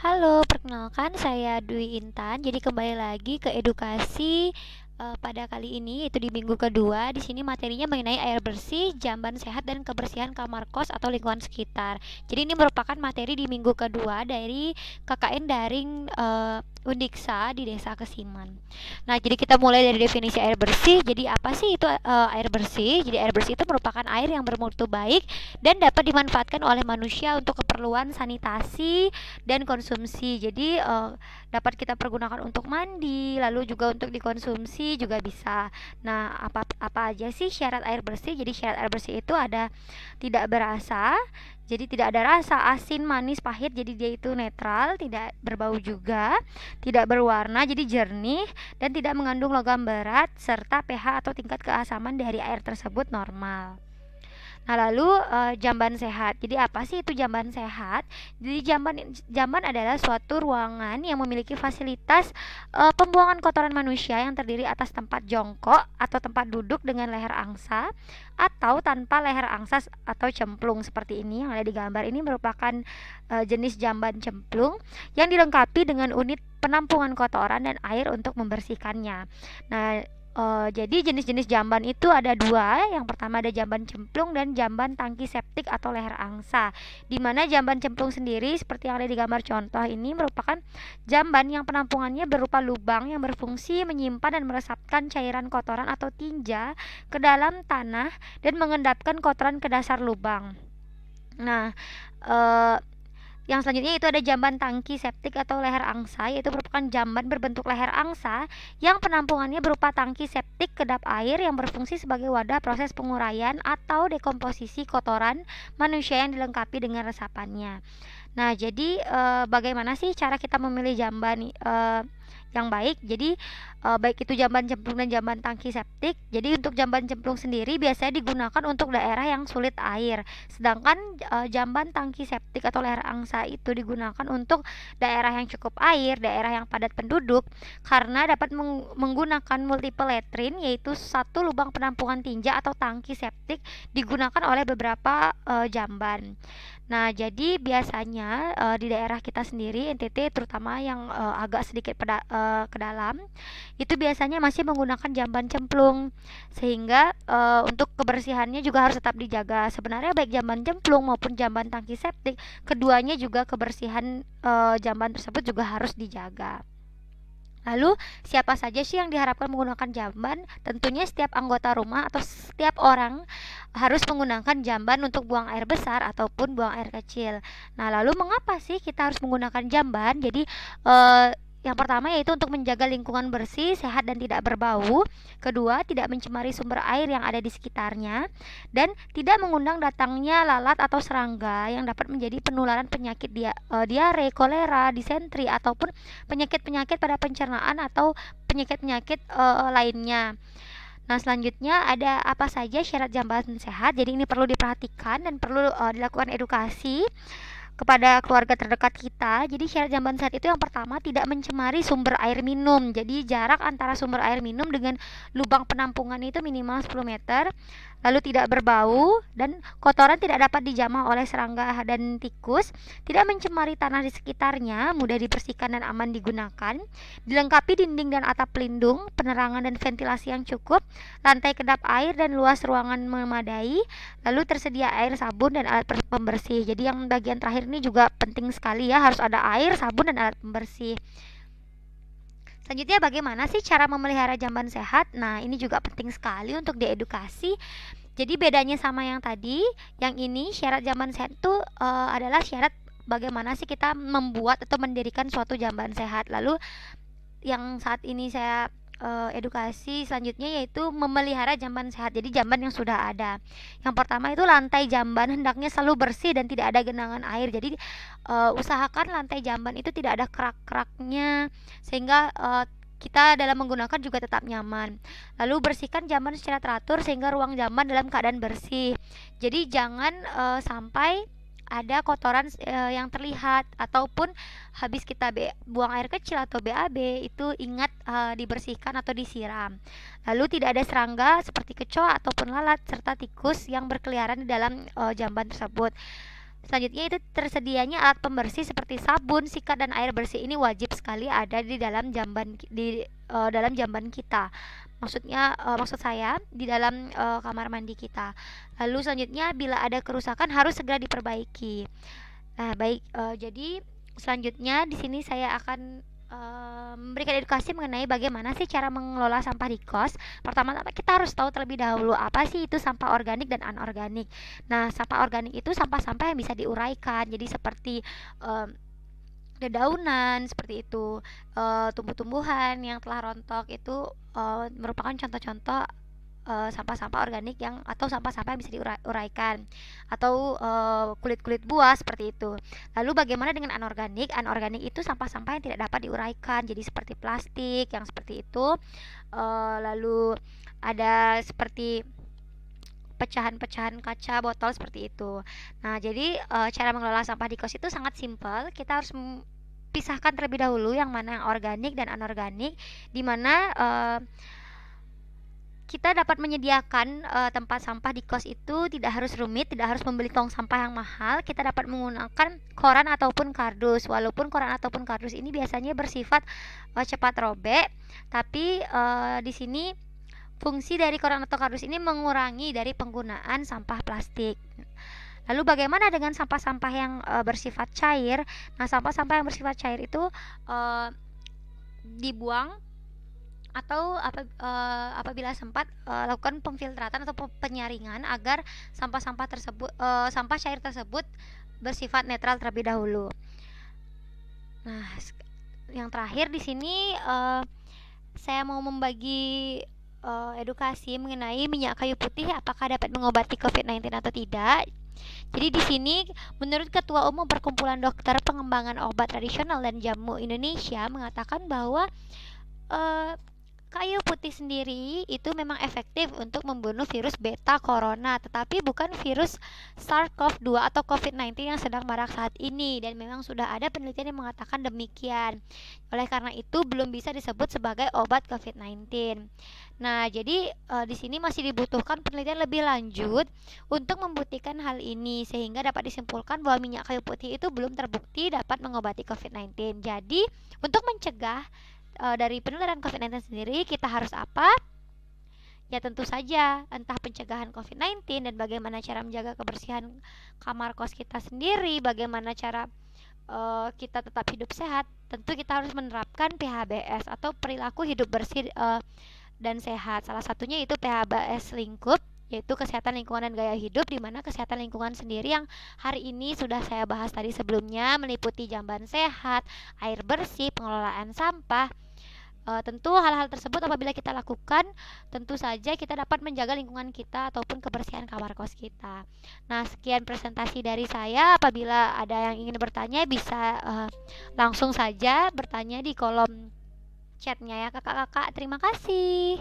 Halo, perkenalkan saya Dwi Intan. Jadi kembali lagi ke edukasi pada kali ini yaitu di minggu kedua. Di sini materinya mengenai air bersih, jamban sehat dan kebersihan kamar kos atau lingkungan sekitar. Jadi ini merupakan materi di minggu kedua dari KKN daring Undiksa di Desa Kesiman. Nah, jadi kita mulai dari definisi air bersih. Jadi apa sih itu air bersih? Jadi air bersih itu merupakan air yang bermutu baik dan dapat dimanfaatkan oleh manusia untuk keperluan sanitasi dan konsumsi. Jadi dapat kita pergunakan untuk mandi, lalu juga untuk dikonsumsi juga bisa. Nah, apa aja sih syarat air bersih? Jadi syarat air bersih itu ada tidak berasa, jadi tidak ada rasa asin, manis, pahit, jadi dia itu netral, tidak berbau juga, tidak berwarna, jadi jernih, dan tidak mengandung logam berat, serta pH atau tingkat keasaman dari air tersebut normal. Nah, lalu jamban sehat. Jadi apa sih itu jamban sehat? Jadi jamban adalah suatu ruangan yang memiliki fasilitas pembuangan kotoran manusia yang terdiri atas tempat jongkok atau tempat duduk dengan leher angsa atau tanpa leher angsa atau cemplung seperti ini yang ada di gambar ini merupakan jenis jamban cemplung yang dilengkapi dengan unit penampungan kotoran dan air untuk membersihkannya. Nah, jadi jenis-jenis jamban itu ada dua. Yang pertama ada jamban cemplung dan jamban tangki septik atau leher angsa. Di mana jamban cemplung sendiri seperti yang ada di gambar contoh ini merupakan jamban yang penampungannya berupa lubang yang berfungsi menyimpan dan meresapkan cairan kotoran atau tinja ke dalam tanah dan mengendapkan kotoran ke dasar lubang. Nah, eh, yang selanjutnya itu ada jamban tangki septik atau leher angsa, yaitu merupakan jamban berbentuk leher angsa yang penampungannya berupa tangki septik kedap air yang berfungsi sebagai wadah proses penguraian atau dekomposisi kotoran manusia yang dilengkapi dengan resapannya. Nah, jadi bagaimana sih cara kita memilih jamban yang baik? Jadi baik itu jamban cemplung dan jamban tangki septik. Jadi untuk jamban cemplung sendiri biasanya digunakan untuk daerah yang sulit air. Sedangkan jamban tangki septik atau leher angsa itu digunakan untuk daerah yang cukup air, daerah yang padat penduduk karena dapat menggunakan multiple latrine yaitu satu lubang penampungan tinja atau tangki septik digunakan oleh beberapa jamban. Nah, jadi biasanya di daerah kita sendiri NTT terutama yang agak sedikit ke dalam itu biasanya masih menggunakan jamban cemplung sehingga untuk kebersihannya juga harus tetap dijaga. Sebenarnya baik jamban cemplung maupun jamban tangki septik, keduanya juga kebersihan jamban tersebut juga harus dijaga. Lalu, siapa saja sih yang diharapkan menggunakan jamban? Tentunya setiap anggota rumah atau setiap orang harus menggunakan jamban untuk buang air besar ataupun buang air kecil. Nah, lalu mengapa sih kita harus menggunakan jamban? Jadi, yang pertama yaitu untuk menjaga lingkungan bersih, sehat dan tidak berbau. Kedua, tidak mencemari sumber air yang ada di sekitarnya dan tidak mengundang datangnya lalat atau serangga yang dapat menjadi penularan penyakit diare, kolera, disentri ataupun penyakit-penyakit pada pencernaan atau penyakit-penyakit lainnya. Nah, selanjutnya ada apa saja syarat jamban sehat? Jadi ini perlu diperhatikan dan perlu dilakukan edukasi kepada keluarga terdekat kita. Jadi syarat jamban sehat itu yang pertama tidak mencemari sumber air minum. Jadi jarak antara sumber air minum dengan lubang penampungan itu minimal 10 meter. Lalu tidak berbau dan kotoran tidak dapat dijamah oleh serangga dan tikus, tidak mencemari tanah di sekitarnya, mudah dibersihkan dan aman digunakan. Dilengkapi dinding dan atap pelindung, penerangan dan ventilasi yang cukup, lantai kedap air dan luas ruangan memadai. Lalu tersedia air, sabun dan alat pembersih. Jadi yang bagian terakhir ini juga penting sekali ya, harus ada air, sabun dan alat pembersih. Selanjutnya bagaimana sih cara memelihara jamban sehat? Nah, ini juga penting sekali untuk diedukasi. Jadi bedanya sama yang tadi, yang ini syarat jamban sehat itu adalah syarat bagaimana sih kita membuat atau mendirikan suatu jamban sehat. Lalu yang saat ini saya edukasi selanjutnya yaitu memelihara jamban sehat. Jadi jamban yang sudah ada. Yang pertama itu lantai jamban hendaknya selalu bersih dan tidak ada genangan air. Jadi usahakan lantai jamban itu tidak ada kerak-keraknya sehingga kita dalam menggunakan juga tetap nyaman. Lalu bersihkan jamban secara teratur sehingga ruang jamban dalam keadaan bersih. Jadi jangan sampai ada kotoran yang terlihat ataupun habis kita buang air kecil atau BAB itu ingat dibersihkan atau disiram. Lalu tidak ada serangga seperti kecoa ataupun lalat serta tikus yang berkeliaran di dalam jamban tersebut. Selanjutnya itu tersedianya alat pembersih seperti sabun, sikat dan air bersih ini wajib sekali ada di dalam dalam jamban kita. Maksud saya di dalam kamar mandi kita. Lalu selanjutnya bila ada kerusakan harus segera diperbaiki. Nah, baik, jadi selanjutnya di sini saya akan memberikan edukasi mengenai bagaimana sih cara mengelola sampah di kos. Pertama-tama kita harus tahu terlebih dahulu apa sih itu sampah organik dan anorganik. Nah, sampah organik itu sampah-sampah yang bisa diuraikan. Jadi seperti em, dedaunan seperti itu, tumbuh-tumbuhan yang telah rontok itu merupakan contoh-contoh sampah-sampah organik yang atau sampah-sampah yang bisa diuraikan atau kulit-kulit buah seperti itu. Lalu bagaimana dengan anorganik? Anorganik itu sampah-sampah yang tidak dapat diuraikan, jadi seperti plastik yang seperti itu. Lalu ada seperti pecahan-pecahan kaca botol seperti itu. Nah, jadi cara mengelola sampah di kos itu sangat simpel. Kita harus pisahkan terlebih dahulu yang mana yang organik dan anorganik, di mana kita dapat menyediakan tempat sampah di kos itu tidak harus rumit, tidak harus membeli tong sampah yang mahal. Kita dapat menggunakan koran ataupun kardus. Walaupun koran ataupun kardus ini biasanya bersifat cepat robek, tapi di sini fungsi dari koran atau kardus ini mengurangi dari penggunaan sampah plastik. Lalu bagaimana dengan sampah-sampah yang bersifat cair? Nah, sampah-sampah yang bersifat cair itu dibuang atau apabila sempat lakukan pemfiltratan atau penyaringan agar sampah-sampah tersebut sampah cair tersebut bersifat netral terlebih dahulu. Nah, yang terakhir di sini saya mau membagi edukasi mengenai minyak kayu putih apakah dapat mengobati COVID-19 atau tidak. Jadi di sini menurut Ketua Umum Perkumpulan Dokter Pengembangan Obat Tradisional dan Jamu Indonesia mengatakan bahwa kayu putih sendiri itu memang efektif untuk membunuh virus beta corona, tetapi bukan virus SARS-CoV-2 atau COVID-19 yang sedang marak saat ini, dan memang sudah ada penelitian yang mengatakan demikian. Oleh karena itu belum bisa disebut sebagai obat COVID-19. Nah, jadi di sini masih dibutuhkan penelitian lebih lanjut untuk membuktikan hal ini sehingga dapat disimpulkan bahwa minyak kayu putih itu belum terbukti dapat mengobati COVID-19. Jadi, untuk mencegah dari penularan COVID-19 sendiri kita harus apa? Ya tentu saja entah pencegahan COVID-19 dan bagaimana cara menjaga kebersihan kamar kos kita sendiri, bagaimana cara kita tetap hidup sehat. Tentu kita harus menerapkan PHBS atau perilaku hidup bersih dan sehat. Salah satunya itu PHBS lingkup, yaitu kesehatan lingkungan dan gaya hidup, di mana kesehatan lingkungan sendiri yang hari ini sudah saya bahas tadi sebelumnya meliputi jamban sehat, air bersih, pengelolaan sampah. Tentu hal-hal tersebut apabila kita lakukan, tentu saja kita dapat menjaga lingkungan kita ataupun kebersihan kamar kos kita. Nah, sekian presentasi dari saya. Apabila ada yang ingin bertanya bisa langsung saja bertanya di kolom chatnya ya kakak-kakak. Terima kasih.